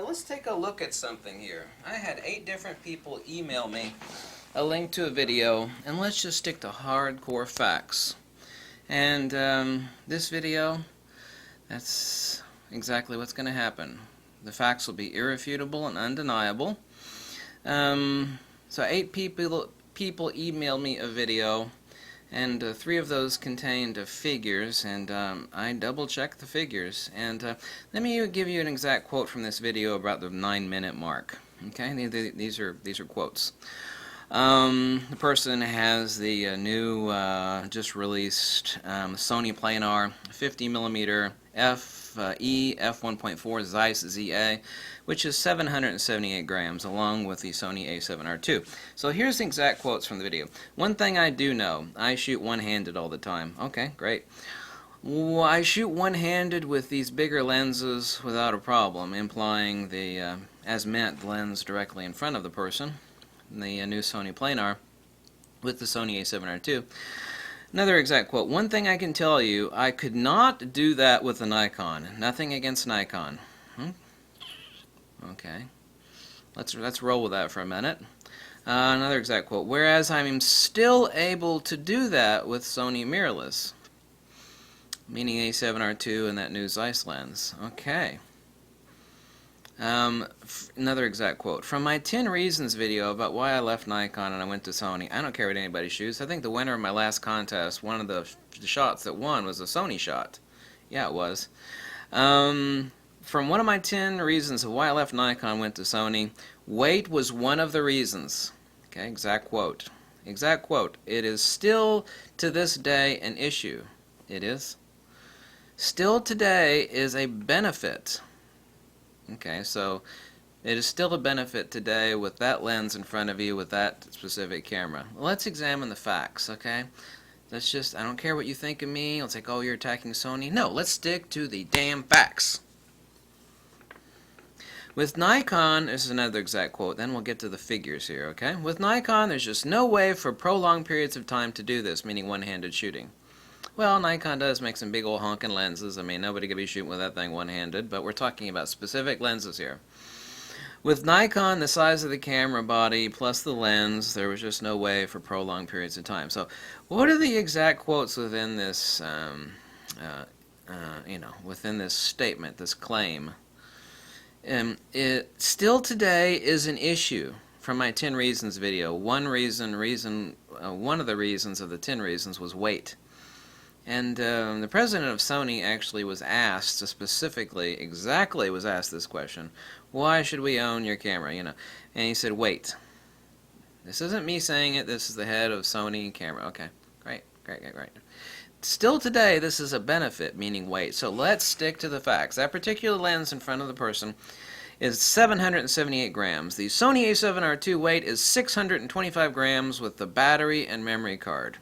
let's take a look at something here. I had 8 different people email me a link to a video, and let's just stick to hardcore facts. And this video, that's exactly what's going to happen. The facts will be irrefutable and undeniable. So 8 people emailed me a video, and 3 of those contained figures, and I double-checked the figures. And let me give you an exact quote from this video about the 9-minute mark. Okay, these are quotes. The person has the new, just released Sony Planar 50mm FE f1.4 Zeiss ZA, which is 778 grams, along with the Sony A7r2. So here's the exact quotes from the video. One thing I do know, I shoot one-handed all the time. Okay, great. Well, I shoot one-handed with these bigger lenses without a problem, implying the as meant lens directly in front of the person, the new Sony Planar with the Sony A7r2. Another exact quote. One thing I can tell you, I could not do that with the Nikon. Nothing against Nikon. Okay. Let's roll with that for a minute. Another exact quote. Whereas I'm still able to do that with Sony mirrorless, meaning A7R2 and that new Zeiss lens. Okay. Another exact quote. From my 10 reasons video about why I left Nikon and I went to Sony, I don't care what anybody shoots. I think the winner of my last contest, one of the shots that won was a Sony shot. Yeah, it was. From one of my 10 reasons of why I left Nikon and went to Sony, weight was one of the reasons. Okay, exact quote. Exact quote. It is still to this day an issue. It is. Still today is a benefit. Okay, so it is still a benefit today with that lens in front of you with that specific camera. Let's examine the facts, okay? Let's just, I don't care what you think of me. Let's like, oh, you're attacking Sony. No, let's stick to the damn facts. With Nikon, this is another exact quote, then we'll get to the figures here, okay? With Nikon, there's just no way for prolonged periods of time to do this, meaning one-handed shooting. Well, Nikon does make some big old honking lenses. I mean, nobody could be shooting with that thing one-handed, but we're talking about specific lenses here. With Nikon, the size of the camera body plus the lens, there was just no way for prolonged periods of time. So, what are the exact quotes within this, within this statement, this claim? It still today is an issue. From my 10 reasons video, one of the reasons of the 10 reasons was weight. And the president of Sony actually was asked exactly was asked this question: why should we own your camera? And he said, wait. This isn't me saying it, this is the head of Sony camera. Okay, great. Still today, this is a benefit, meaning weight. So let's stick to the facts. That particular lens in front of the person is 778 grams. The Sony A7R2 weight is 625 grams with the battery and memory card.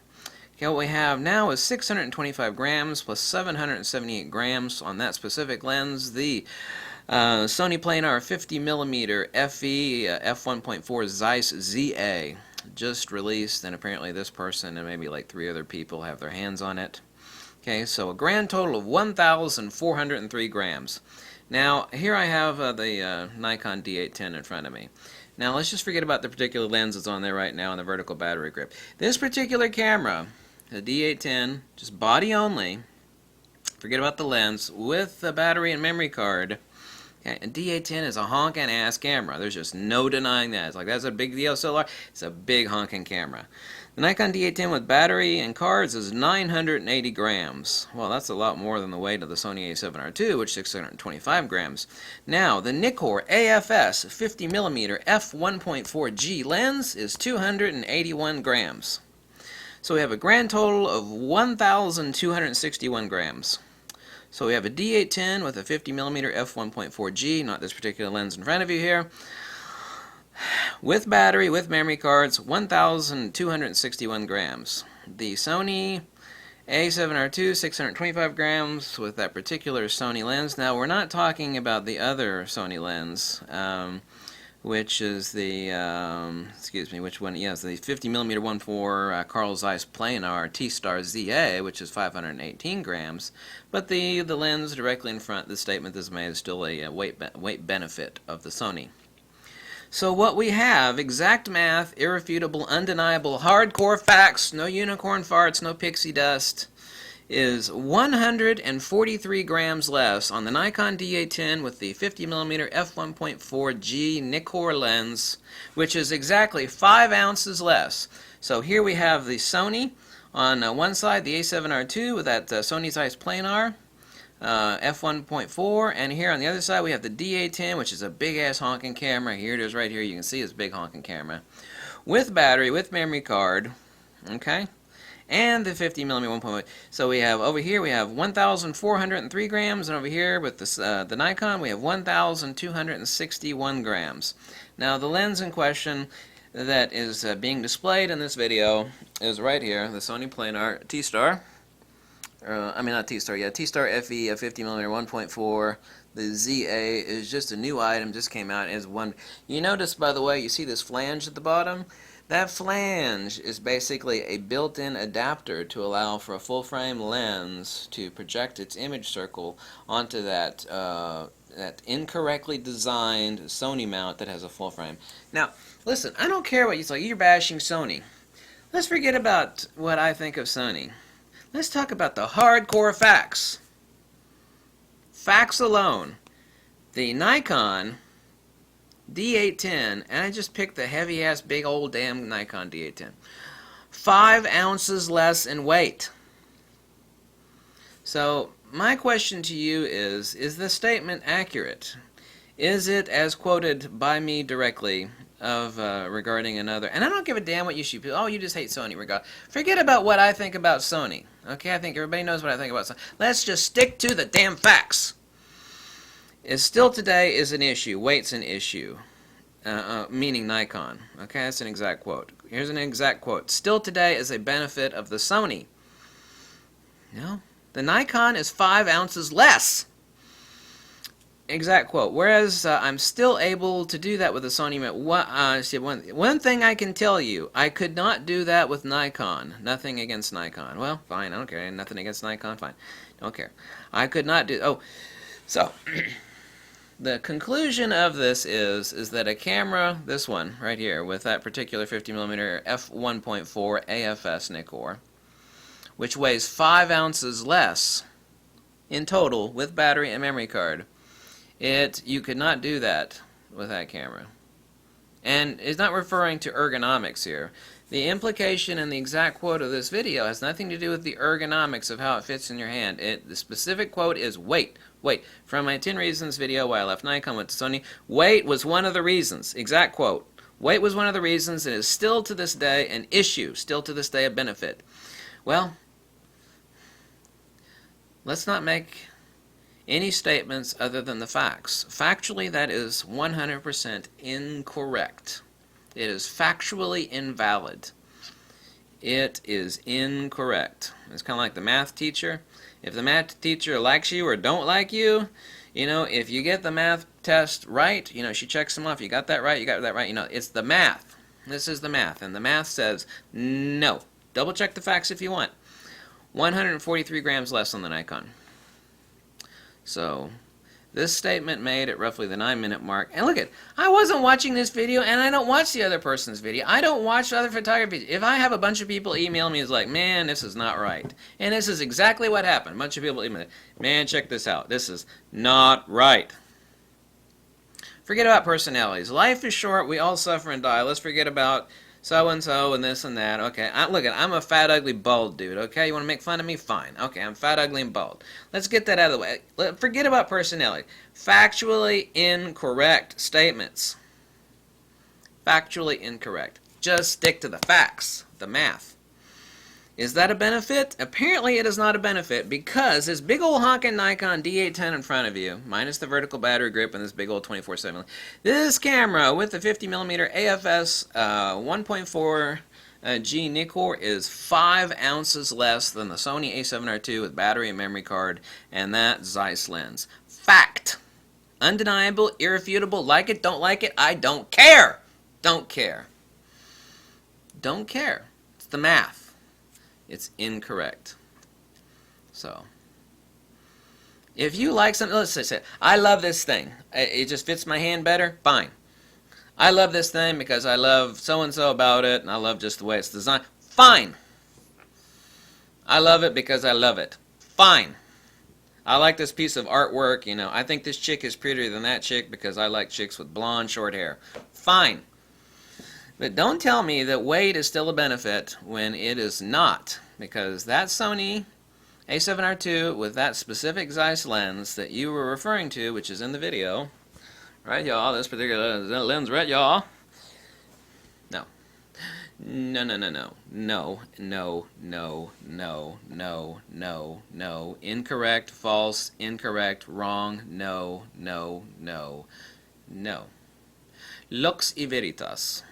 Okay, what we have now is 625 grams plus 778 grams on that specific lens. The Sony Planar 50mm FE f1.4 Zeiss ZA just released, and apparently this person and maybe like 3 other people have their hands on it. Okay, so a grand total of 1,403 grams. Now, here I have the Nikon D810 in front of me. Now, let's just forget about the particular lens that's on there right now and the vertical battery grip. This particular camera, the D810, just body only, forget about the lens, with the battery and memory card. Okay, and D810 is a honking ass camera. There's just no denying that. It's like, that's a big DSLR. It's a big honking camera. The Nikon D810 with battery and cards is 980 grams. Well, that's a lot more than the weight of the Sony A7R2, which is 625 grams. Now, the Nikkor AF-S 50mm f1.4G lens is 281 grams. So we have a grand total of 1,261 grams. So we have a D810 with a 50mm f1.4G, not this particular lens in front of you here, with battery, with memory cards, 1,261 grams. The Sony A7R2, 625 grams with that particular Sony lens. Now, we're not talking about the other Sony lens, which is the, excuse me, which one? Yes, the 50mm 1.4 Carl Zeiss Planar T-Star ZA, which is 518 grams. But the lens directly in front, the statement that's made is still a weight benefit of the Sony. So what we have, exact math, irrefutable, undeniable, hardcore facts, no unicorn farts, no pixie dust, is 143 grams less on the Nikon D810 with the 50mm f1.4G Nikkor lens, which is exactly 5 ounces less. So here we have the Sony on one side, the A7R2 with that Sony Zeiss Planar f1.4, and here on the other side we have the D810, which is a big ass honking camera. Here it is right here. You can see it's a big honking camera with battery, with memory card, okay, and the 50mm 1.1. So we have over here we have 1,403 grams, and over here with this, the Nikon we have 1,261 grams. Now the lens in question that is being displayed in this video is right here, the Sony Planar T-Star. I mean not T-Star, yeah, T-Star FE, a 50mm 1.4. The ZA is just a new item, just came out as one. You notice, by the way, you see this flange at the bottom? That flange is basically a built-in adapter to allow for a full-frame lens to project its image circle onto that that incorrectly designed Sony mount that has a full frame. Now, listen, I don't care what you say. You're bashing Sony. Let's forget about what I think of Sony. Let's talk about the hardcore facts. Facts alone. The Nikon D810, and I just picked the heavy-ass, big old damn Nikon D810. 5 ounces less in weight. So, my question to you is the statement accurate? Is it as quoted by me directly of regarding another? And I don't give a damn what you shoot. Oh, you just hate Sony. Forget about what I think about Sony. Okay, I think everybody knows what I think about Sony. Let's just stick to the damn facts. Still today is an issue. Weight's an issue. Meaning Nikon. Okay, that's an exact quote. Here's an exact quote. Still today is a benefit of the Sony. No, the Nikon is 5 ounces less. Exact quote. Whereas I'm still able to do that with the Sony. One thing I can tell you, I could not do that with Nikon. Nothing against Nikon. Well, fine, I don't care. Nothing against Nikon, fine. Don't care. I could not do. Oh, so the conclusion of this is that a camera, this one right here, with that particular 50mm f1.4 AF-S Nikkor, which weighs 5 ounces less in total with battery and memory card, you could not do that with that camera. And it's not referring to ergonomics here. The implication and the exact quote of this video has nothing to do with the ergonomics of how it fits in your hand. The specific quote is weight. Weight. From my 10 reasons video why I left Nikon, went to Sony, weight was one of the reasons. Exact quote. Weight was one of the reasons, and is still to this day an issue, still to this day a benefit. Well, let's not make any statements other than the facts. Factually, that is 100% incorrect. It is factually invalid. It is incorrect. It's kind of like the math teacher. If the math teacher likes you or don't like you, if you get the math test right, she checks them off. You got that right, you got that right. It's the math. This is the math. And the math says no. Double check the facts if you want. 143 grams less on the Nikon. So, this statement made at roughly the 9-minute mark. And look I wasn't watching this video, and I don't watch the other person's video. I don't watch other photography. If I have a bunch of people email me, it's like, man, this is not right. And this is exactly what happened. A bunch of people email me, man, check this out. This is not right. Forget about personalities. Life is short. We all suffer and die. Let's forget about so-and-so and this and that. Okay, I'm a fat, ugly, bald dude, okay? You want to make fun of me? Fine. Okay, I'm fat, ugly, and bald. Let's get that out of the way. Forget about personality. Factually incorrect statements. Factually incorrect. Just stick to the facts, the math. Is that a benefit? Apparently it is not a benefit, because this big old honking Nikon D810 in front of you, minus the vertical battery grip and this big old 24/7, this camera with the 50mm AF-S 1.4 G Nikkor is 5 ounces less than the Sony A7r2 with battery and memory card and that Zeiss lens. Fact. Undeniable, irrefutable, like it, don't like it, I don't care. Don't care. Don't care. It's the math. It's incorrect. So, if you like something, let's say, I love this thing. It just fits my hand better, fine. I love this thing because I love so-and-so about it, and I love just the way it's designed, fine. I love it because I love it, fine. I like this piece of artwork, you know, I think this chick is prettier than that chick because I like chicks with blonde, short hair, fine. But don't tell me that weight is still a benefit when it is not, because that Sony A7r2 with that specific Zeiss lens that you were referring to, which is in the video, right y'all, this particular lens, right y'all? No. No, no, no, no. No, no, no, no, no, no, no. Incorrect, false, incorrect, wrong, no, no, no, no. Lux y veritas.